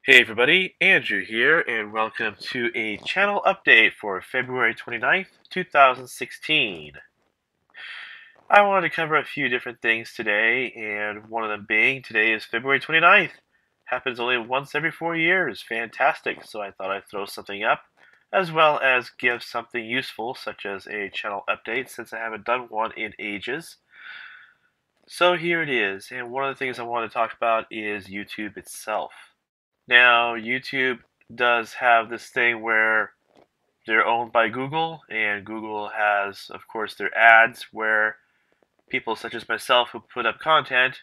Hey everybody, Andrew here, and welcome to a channel update for February 29th, 2016. I wanted to cover a few different things today, and one of them being today is February 29th. Happens only once every 4 years. Fantastic, so I thought I'd throw something up, as well as give something useful, such as a channel update, since I haven't done one in ages. So here it is, and one of the things I want to talk about is YouTube itself. Now, YouTube does have this thing where they're owned by Google, and Google has, of course, their ads where people such as myself who put up content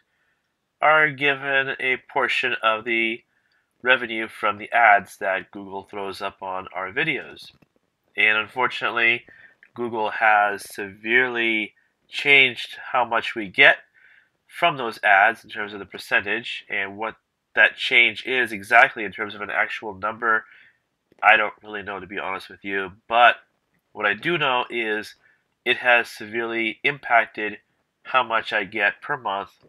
are given a portion of the revenue from the ads that Google throws up on our videos. And unfortunately, Google has severely changed how much we get from those ads in terms of the percentage, and what that change is exactly in terms of an actual number, I don't really know, to be honest with you. But what I do know is it has severely impacted how much I get per month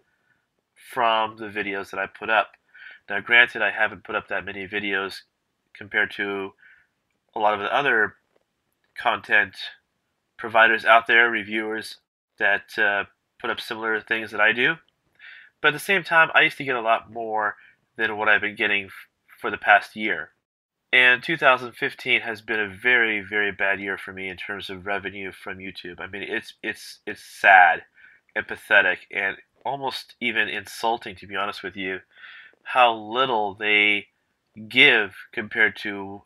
from the videos that I put up. Now, granted, I haven't put up that many videos compared to a lot of the other content providers out there, reviewers that put up similar things that I do. But at the same time, I used to get a lot more than what I've been getting for the past year. And 2015 has been a very, very bad year for me in terms of revenue from YouTube. I mean, it's sad and pathetic and almost even insulting, to be honest with you, how little they give compared to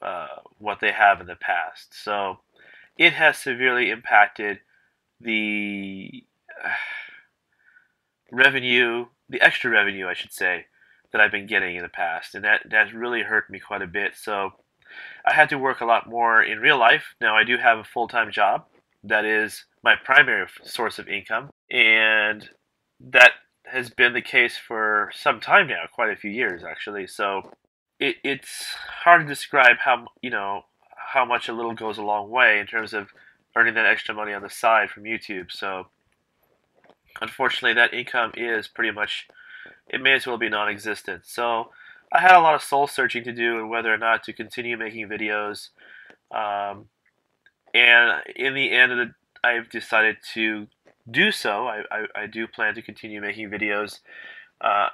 what they have in the past. So it has severely impacted the revenue, the extra revenue, I should say, that I've been getting in the past, and that's really hurt me quite a bit. So I had to work a lot more in real life. Now I do have a full-time job that is my primary source of income, and that has been the case for some time now, quite a few years actually. So it's hard to describe how much a little goes a long way in terms of earning that extra money on the side from YouTube. So unfortunately, that income is pretty much, it may as well be non-existent. So I had a lot of soul searching to do and whether or not to continue making videos. Um, and in the end of the, I've decided to do so. I do plan to continue making videos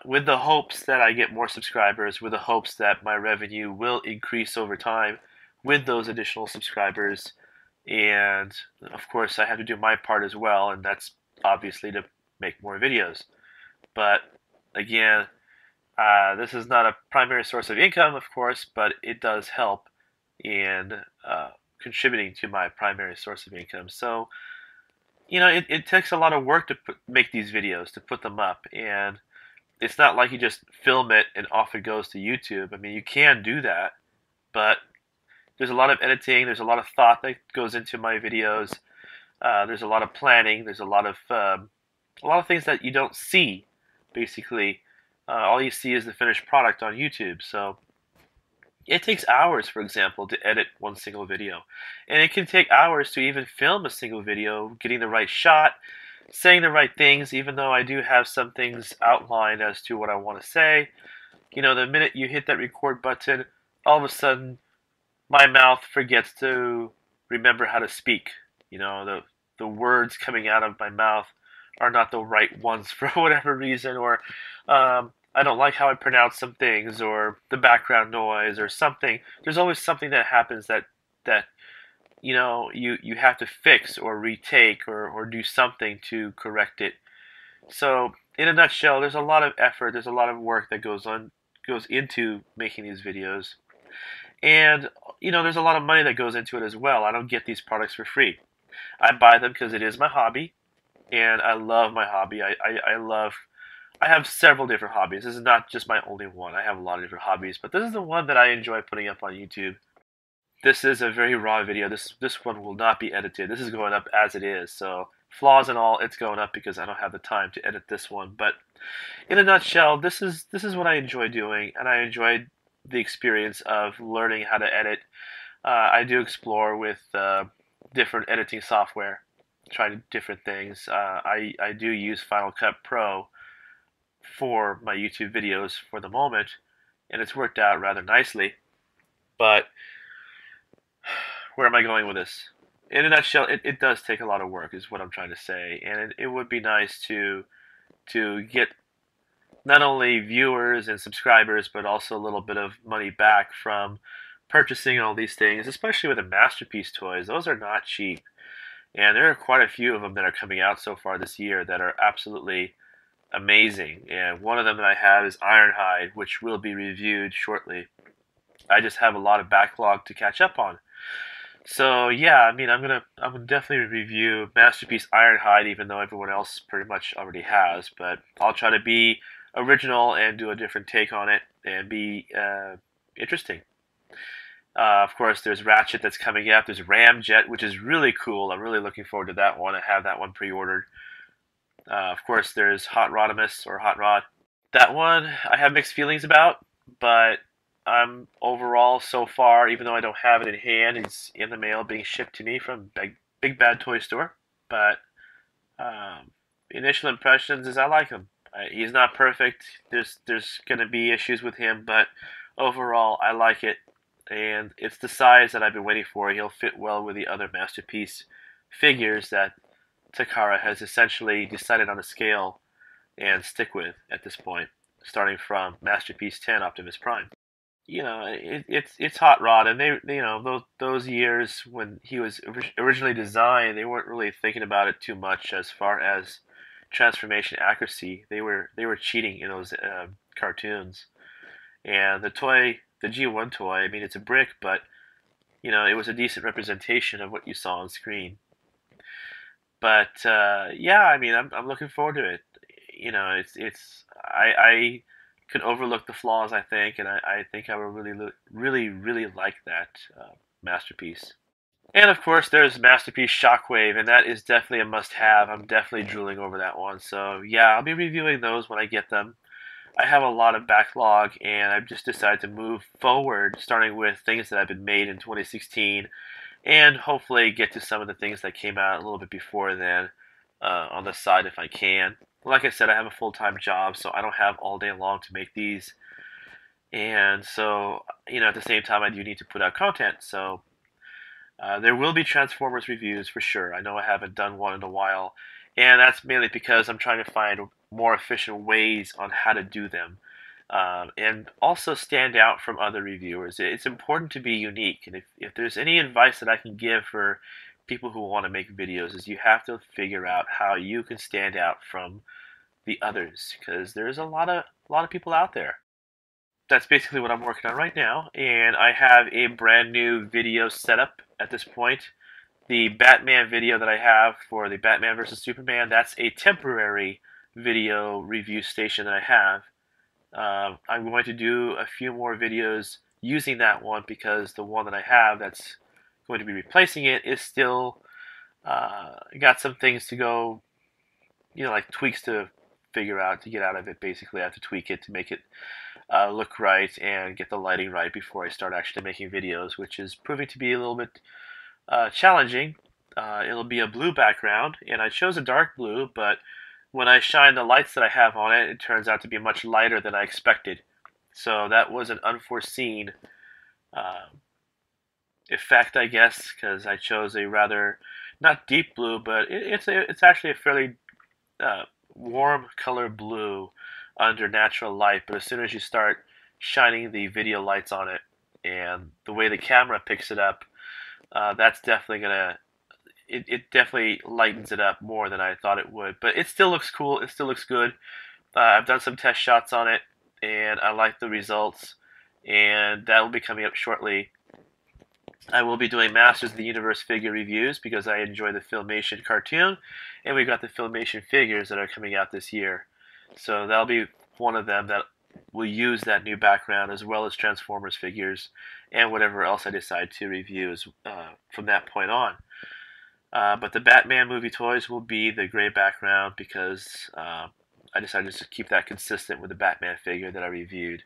with the hopes that I get more subscribers, with the hopes that my revenue will increase over time with those additional subscribers. And of course, I have to do my part as well, and that's obviously to make more videos. But again, this is not a primary source of income, of course, but it does help in contributing to my primary source of income. So, it takes a lot of work to make these videos, to put them up, and it's not like you just film it and off it goes to YouTube. I mean, you can do that, but there's a lot of editing, there's a lot of thought that goes into my videos. There's a lot of planning. There's a lot of things that you don't see. Basically, all you see is the finished product on YouTube. So it takes hours, for example, to edit one single video, and it can take hours to even film a single video, getting the right shot, saying the right things. Even though I do have some things outlined as to what I want to say, the minute you hit that record button, all of a sudden my mouth forgets to remember how to speak. The words coming out of my mouth are not the right ones for whatever reason, or I don't like how I pronounce some things, or the background noise, or something. There's always something that happens that you have to fix or retake or do something to correct it. So in a nutshell, there's a lot of effort, there's a lot of work that goes into making these videos. And there's a lot of money that goes into it as well. I don't get these products for free. I buy them because it is my hobby, and I love my hobby. I have several different hobbies. This is not just my only one. I have a lot of different hobbies, but this is the one that I enjoy putting up on YouTube. This is a very raw video. This one will not be edited. This is going up as it is. So flaws and all, it's going up because I don't have the time to edit this one. But in a nutshell, this is what I enjoy doing, and I enjoy the experience of learning how to edit. I do explore with different editing software, try different things. I do use Final Cut Pro for my YouTube videos for the moment, and it's worked out rather nicely. But where am I going with this? In a nutshell, it does take a lot of work, is what I'm trying to say, and it would be nice to get not only viewers and subscribers, but also a little bit of money back from purchasing all these things, especially with the Masterpiece toys. Those are not cheap, and there are quite a few of them that are coming out so far this year that are absolutely amazing. And one of them that I have is Ironhide, which will be reviewed shortly. I just have a lot of backlog to catch up on. So yeah, I mean, I'm gonna definitely review Masterpiece Ironhide, even though everyone else pretty much already has. But I'll try to be original and do a different take on it and be interesting. Of course, there's Ratchet that's coming up. There's Ramjet, which is really cool. I'm really looking forward to that one. I have that one pre-ordered. Of course, there's Hot Rodimus or Hot Rod. That one I have mixed feelings about, but I'm overall so far, even though I don't have it in hand, it's in the mail being shipped to me from Big Bad Toy Store. But initial impressions is I like him. He's not perfect. There's gonna be issues with him, but overall I like it, and it's the size that I've been waiting for. He'll fit well with the other Masterpiece figures that Takara has essentially decided on a scale and stick with at this point, starting from Masterpiece 10 Optimus Prime. It's Hot Rod, and those years when he was originally designed, they weren't really thinking about it too much as far as transformation accuracy. They were cheating in those cartoons, and the G1 toy. I mean, it's a brick, but it was a decent representation of what you saw on screen. But yeah, I mean, I'm looking forward to it. It's I could overlook the flaws, I think, and I think I would really like that Masterpiece. And of course, there's Masterpiece Shockwave, and that is definitely a must-have. I'm definitely drooling over that one. So yeah, I'll be reviewing those when I get them. I have a lot of backlog, and I've just decided to move forward, starting with things that have been made in 2016, and hopefully get to some of the things that came out a little bit before then on the side if I can. Like I said, I have a full-time job, so I don't have all day long to make these. And so, at the same time, I do need to put out content. So there will be Transformers reviews for sure. I know I haven't done one in a while, and that's mainly because I'm trying to find more efficient ways on how to do them. And also stand out from other reviewers. It's important to be unique, and if there's any advice that I can give for people who want to make videos, is you have to figure out how you can stand out from the others, because there's a lot of people out there. That's basically what I'm working on right now, and I have a brand new video setup at this point. The Batman video that I have for the Batman vs Superman, that's a temporary video review station that I have. I'm going to do a few more videos using that one because the one that I have that's going to be replacing it is still got some things to go, like tweaks to figure out to get out of it. Basically, I have to tweak it to make it look right and get the lighting right before I start actually making videos, which is proving to be a little bit challenging. It'll be a blue background, and I chose a dark blue, but when I shine the lights that I have on it, it turns out to be much lighter than I expected. So that was an unforeseen uh, effect, I guess, because I chose a rather not deep blue, but it's actually a fairly uh, warm color blue under natural light. But as soon as you start shining the video lights on it, and the way the camera picks it up, that's definitely gonna it definitely lightens it up more than I thought it would. But it still looks cool. It still looks good. I've done some test shots on it, and I like the results. And that will be coming up shortly. I will be doing Masters of the Universe figure reviews because I enjoy the Filmation cartoon, and we've got the Filmation figures that are coming out this year. So that'll be one of them that will use that new background, as well as Transformers figures and whatever else I decide to review from that point on. But the Batman movie toys will be the gray background because I decided to keep that consistent with the Batman figure that I reviewed.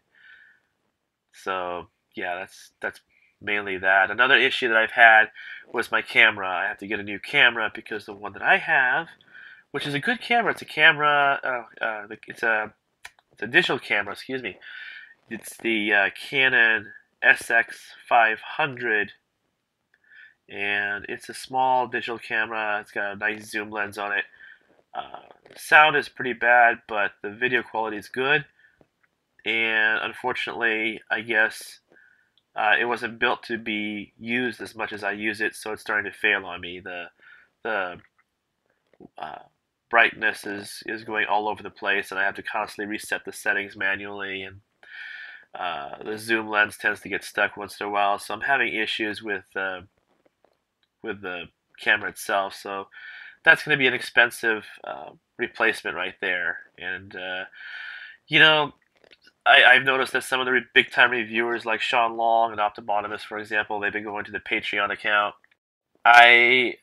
So yeah, that's mainly that. Another issue that I've had was my camera. I have to get a new camera because the one that I have, which is a good camera, it's a camera, it's a digital camera, excuse me, It's the Canon SX500, and it's a small digital camera. It's got a nice zoom lens on it. Sound is pretty bad, but the video quality is good. And unfortunately, I guess it wasn't built to be used as much as I use it, so it's starting to fail on me. The uh, brightness is going all over the place, and I have to constantly reset the settings manually, and the zoom lens tends to get stuck once in a while. So I'm having issues with the camera itself. So that's going to be an expensive replacement right there. And you know, I've noticed that some of the big time reviewers like Sean Long and Optimonymous, for example, they've been going to the Patreon account. I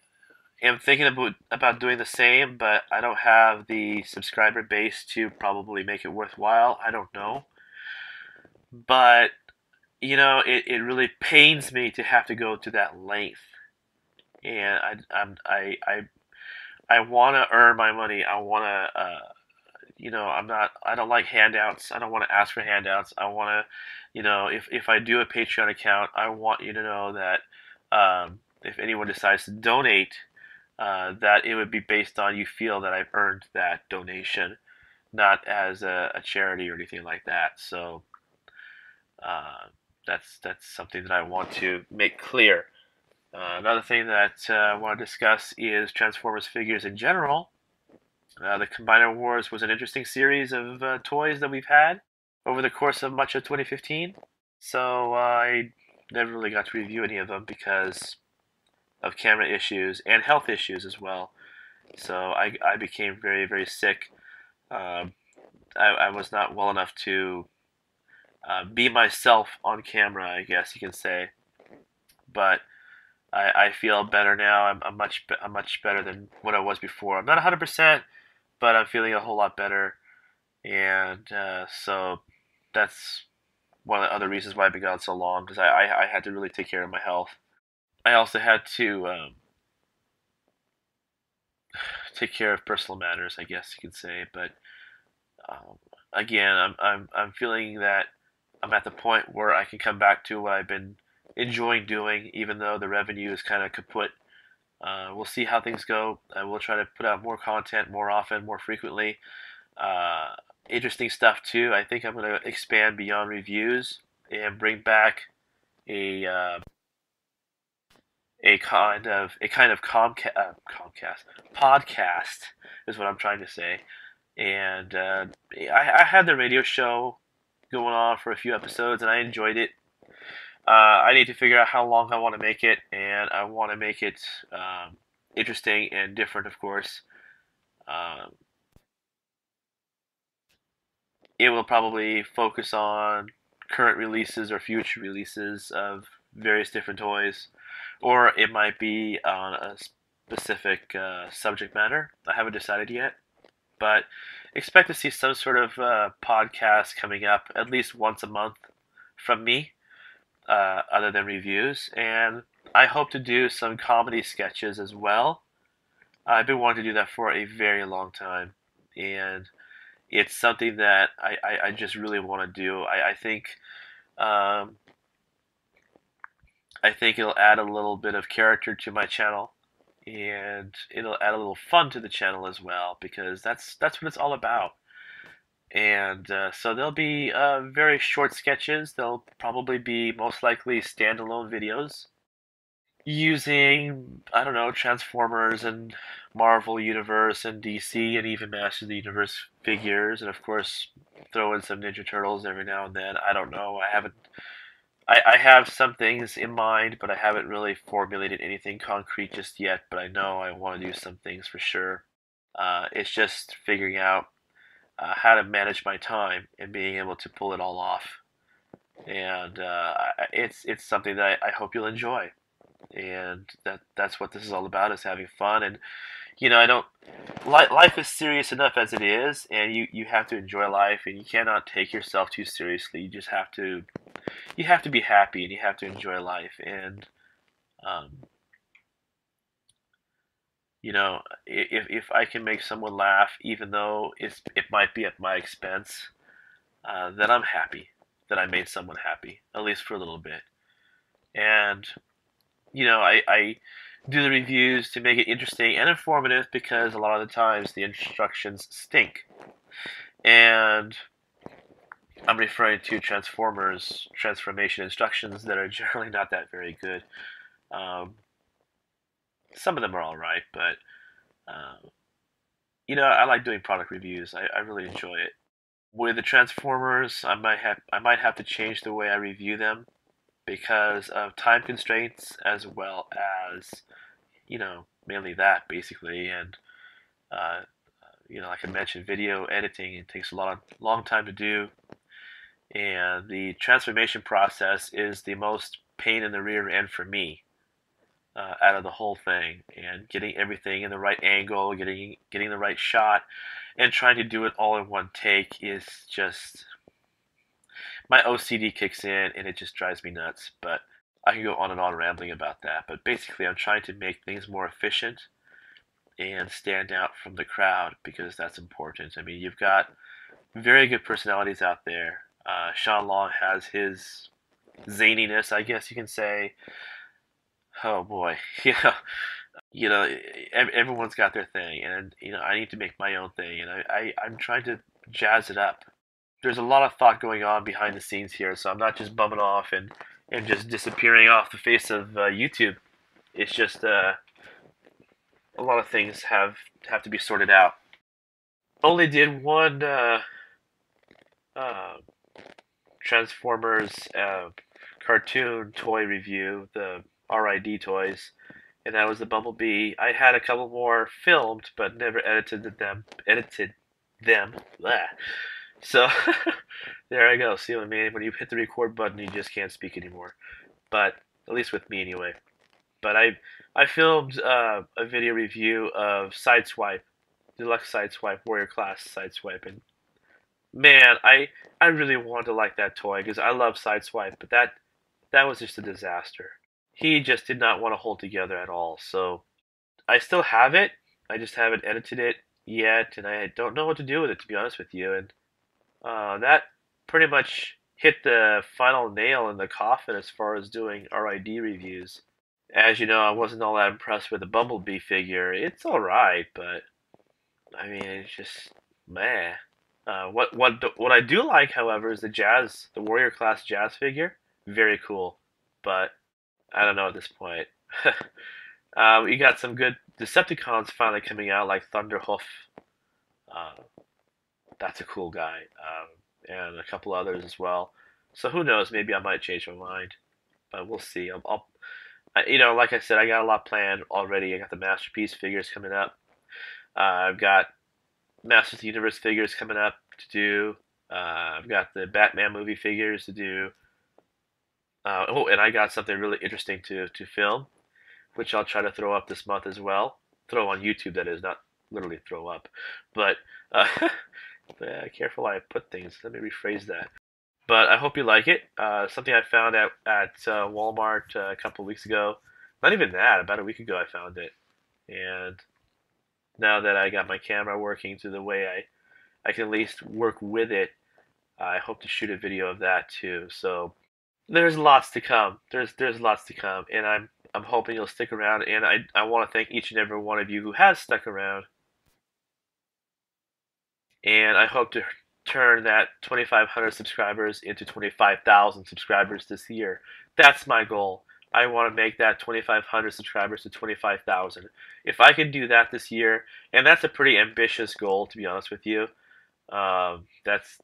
am thinking about doing the same, but I don't have the subscriber base to probably make it worthwhile. I don't know. But, it really pains me to have to go to that length. And I want to earn my money. I want to, I don't like handouts. I don't want to ask for handouts. I want to, if I do a Patreon account, I want you to know that if anyone decides to donate, that it would be based on you feel that I've earned that donation, not as a charity or anything like that. So that's something that I want to make clear. Another thing that I want to discuss is Transformers figures in general. The Combiner Wars was an interesting series of toys that we've had over the course of much of 2015. So I never really got to review any of them because of camera issues and health issues as well. So I became very, very sick. I was not well enough to be myself on camera, I guess you can say. But I feel better now. I'm much better than what I was before. I'm not 100%, but I'm feeling a whole lot better. And so that's one of the other reasons why I've been gone so long, because I had to really take care of my health. I also had to take care of personal matters, I guess you could say. But again, I'm feeling that I'm at the point where I can come back to what I've been enjoying doing, even though the revenue is kind of kaput. We'll see how things go. I will try to put out more content more often, more frequently. Uh, Interesting stuff too. I think I'm going to expand beyond reviews and bring back a a kind of Comcast podcast is what I'm trying to say. And I had the radio show going on for a few episodes, and I enjoyed it. I need to figure out how long I want to make it, and I want to make it interesting and different, of course. Um, it will probably focus on current releases or future releases of various different toys, or it might be on a specific subject matter. I haven't decided yet, but expect to see some sort of podcast coming up at least once a month from me, other than reviews. And I hope to do some comedy sketches as well. I've been wanting to do that for a very long time, and it's something that I just really want to do. Um, I think it'll add a little bit of character to my channel, and it'll add a little fun to the channel as well, because that's what it's all about. And so there'll be very short sketches. They'll probably be most likely standalone videos using, I don't know, Transformers and Marvel Universe and DC and even Masters of the Universe figures, and of course throw in some Ninja Turtles every now and then. I don't know. I have some things in mind, but I haven't really formulated anything concrete just yet. But I know I want to do some things for sure. It's just figuring out how to manage my time and being able to pull it all off. And it's something that I hope you'll enjoy. And that's what this is all about, is having fun. And I don't, life is serious enough as it is, and you have to enjoy life, and you cannot take yourself too seriously. You have to be happy, and you have to enjoy life. And um, if I can make someone laugh, even though it might be at my expense, then I'm happy. that I made someone happy, at least for a little bit. And I do the reviews to make it interesting and informative because a lot of the times the instructions stink. And I'm referring to Transformers transformation instructions that are generally not that very good. Um, some of them are all right, but uh, I like doing product reviews. I really enjoy it. With the Transformers, I might have to change the way I review them because of time constraints as well as mainly that basically. And uh, like I mentioned, video editing, it takes a long time to do, and the transformation process is the most pain in the rear end for me out of the whole thing. And getting everything in the right angle, getting the right shot, and trying to do it all in one take is just my OCD kicks in, and it just drives me nuts. But I can go on and on rambling about that. But basically, I'm trying to make things more efficient and stand out from the crowd because that's important. I mean, you've got very good personalities out there. Sean Long has his zaniness, I guess you can say. Oh boy, you know, everyone's got their thing, and I need to make my own thing, and I'm trying to jazz it up. There's a lot of thought going on behind the scenes here, so I'm not just bumming off and just disappearing off the face of YouTube. It's just a lot of things have to be sorted out. Only did one uh, Transformers cartoon toy review, the RID toys, and that was the Bumblebee. I had a couple more filmed, but never edited them. Blah. So there I go. See what I mean? When you hit the record button, you just can't speak anymore. But at least with me, anyway. But I filmed a video review of Sideswipe, Deluxe Sideswipe, Warrior Class Sideswipe, and man, I really wanted to like that toy because I love Sideswipe, but that was just a disaster. He just did not want to hold together at all. So I still have it. I just haven't edited it yet, and I don't know what to do with it, to be honest with you. And that pretty much hit the final nail in the coffin as far as doing RID reviews. As you know, I wasn't all that impressed with the Bumblebee figure. It's all right, but I mean, it's just meh. What I do like, however, is the Warrior Class Jazz figure. Very cool, but I don't know at this point. We got some good Decepticons finally coming out, like Thunderhoof. Uh, that's a cool guy, and a couple others as well. So who knows? Maybe I might change my mind, but we'll see. Like I said, I got a lot planned already. I got the Masterpiece figures coming up. I've got Masters of the Universe figures coming up to do. I've got the Batman movie figures to do. And I got something really interesting to film, which I'll try to throw up this month as well. Throw on YouTube, that is, not literally throw up. But careful how I put things. Let me rephrase that. But I hope you like it. Something I found at Walmart a couple of weeks ago. Not even that, about a week ago I found it. And now that I got my camera working to the way I can at least work with it, I hope to shoot a video of that too. So there's lots to come. There's lots to come, and I'm hoping you'll stick around. And I want to thank each and every one of you who has stuck around. And I hope to turn that 2,500 subscribers into 25,000 subscribers this year. That's my goal. I want to make that 2,500 subscribers to 25,000. If I can do that this year, and that's a pretty ambitious goal, to be honest with you. That's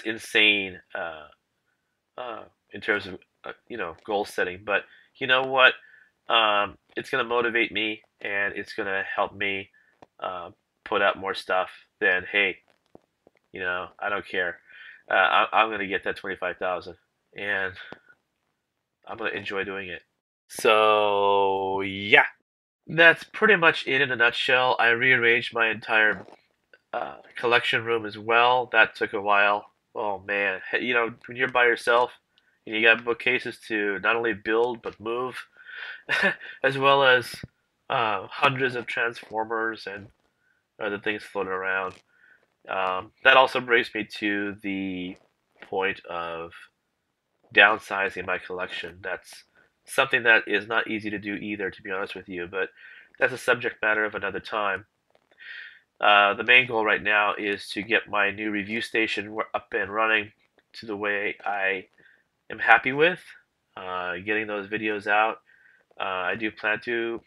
insane in terms of goal setting. But you know what? It's gonna motivate me, and it's gonna help me put out more stuff. Then hey, I don't care. I'm gonna get that 25,000, and I'm gonna enjoy doing it. So yeah, that's pretty much it in a nutshell. I rearranged my entire collection room as well. That took a while. Oh man, when you're by yourself and you got bookcases to not only build but move, as well as hundreds of Transformers and other things floating around. That also brings me to the point of downsizing my collection. That's something that is not easy to do either, to be honest with you, but that's a subject matter of another time. The main goal right now is to get my new review station up and running to the way I am happy with, getting those videos out. I do plan to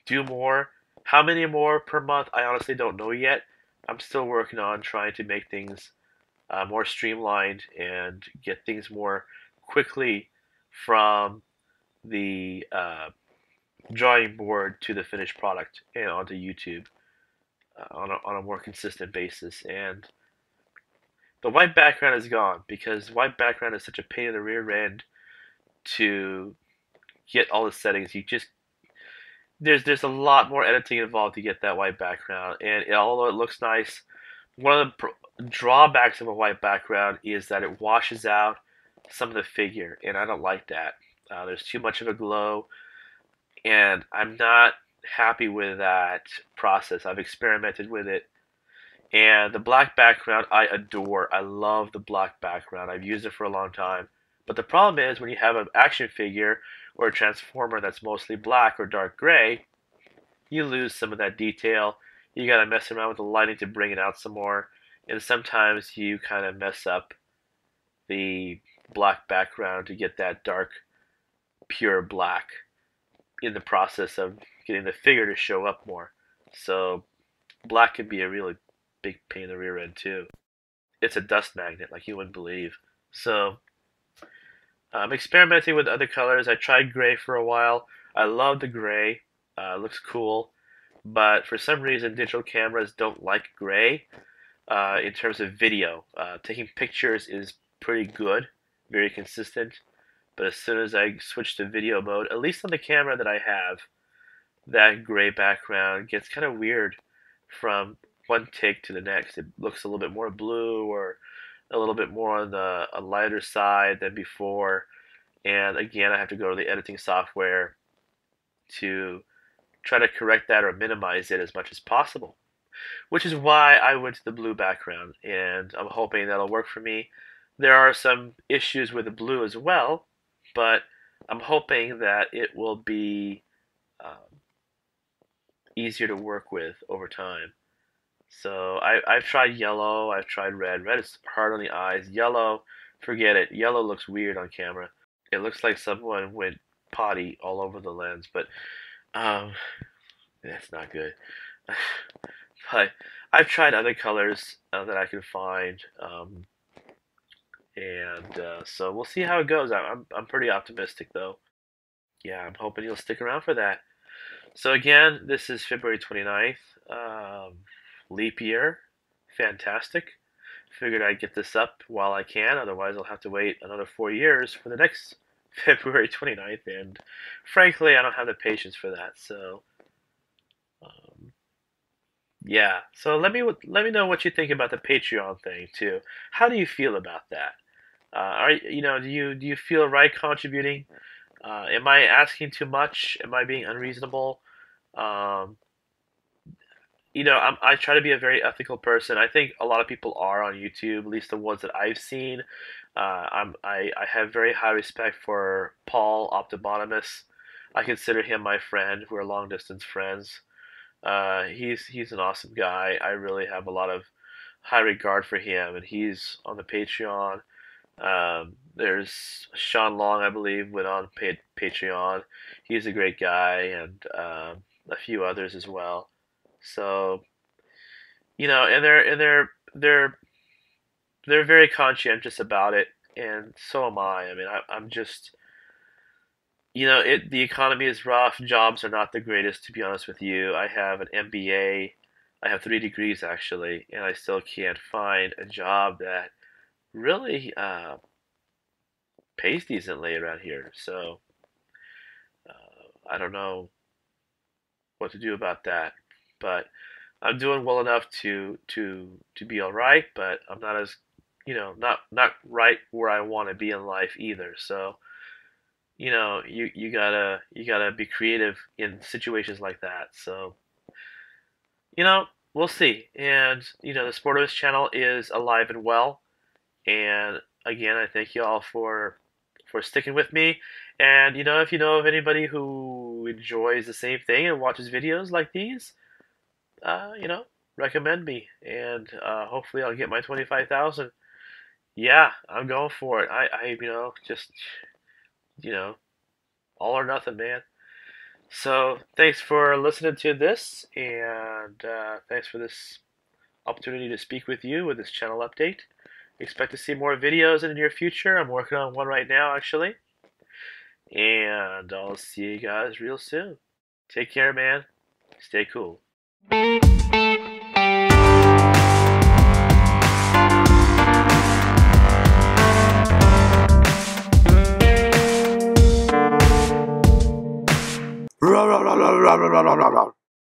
do more. How many more per month? I honestly don't know yet. I'm still working on trying to make things more streamlined and get things more quickly from the drawing board to the finished product and onto YouTube on a more consistent basis. And the white background is gone because white background is such a pain in the rear end to get all the settings. You just there's a lot more editing involved to get that white background, and although it looks nice, one of the drawbacks of a white background is that it washes out some of the figure, and I don't like that. There's too much of a glow, and I'm not happy with that process. I've experimented with it, and the black background I adore. I love the black background. I've used it for a long time. But the problem is when you have an action figure or a transformer that's mostly black or dark gray, you lose some of that detail. You gotta mess around with the lighting to bring it out some more. And sometimes you kind of mess up the black background to get that dark, pure black in the process of getting the figure to show up more. So black can be a really big pain in the rear end too. It's a dust magnet like you wouldn't believe. So I'm experimenting with other colors. I tried gray for a while. I love the gray. It looks cool. But for some reason, digital cameras don't like gray in terms of video. Taking pictures is pretty good, very consistent. But as soon as I switch to video mode, at least on the camera that I have, that gray background gets kind of weird from one take to the next. It looks a little bit more blue or a little bit more on the a lighter side than before. And again, I have to go to the editing software to try to correct that or minimize it as much as possible. Which is why I went to the blue background, and I'm hoping that'll work for me. There are some issues with the blue as well, but I'm hoping that it will be um, easier to work with over time. So I've tried yellow, I've tried red. Red is hard on the eyes. Yellow, forget it. Yellow looks weird on camera. It looks like someone went potty all over the lens, but um, that's not good. But I've tried other colors that I can find, and so we'll see how it goes. I'm pretty optimistic though. Yeah, I'm hoping you'll stick around for that. So again, this is February 29th. Leap year. Fantastic. Figured I'd get this up while I can, otherwise I'll have to wait another 4 years for the next February 29th, and frankly, I don't have the patience for that. So, um, yeah. So let me know what you think about the Patreon thing too. How do you feel about that? Do you feel right contributing? Am I asking too much? Am I being unreasonable? Um, I try to be a very ethical person. I think a lot of people are on YouTube, at least the ones that I've seen. I have very high respect for Paul Optibotimus. I consider him my friend. We're long distance friends. He's an awesome guy. I really have a lot of high regard for him, and he's on the Patreon. There's Sean Long, I believe, went on Patreon. He's a great guy, and a few others as well. So and they're very conscientious about it, and so am I. I mean, I'm just the economy is rough. Jobs are not the greatest, to be honest with you. I have an MBA. I have 3 degrees actually, and I still can't find a job that really pays decently around here. So I don't know what to do about that, but I'm doing well enough to be all right. But I'm not as not right where I want to be in life either. So you gotta be creative in situations like that. So we'll see. And the Sportivist channel is alive and well, and again, I thank you all for sticking with me. And if you know of anybody who enjoys the same thing and watches videos like these, you know, recommend me, and hopefully I'll get my 25,000. Yeah, I'm going for it. Just you know, all or nothing, man. So thanks for listening to this, and thanks for this opportunity to speak with you with this channel update. Expect to see more videos in the near future. I'm working on one right now, actually. And I'll see you guys real soon. Take care, man. Stay cool.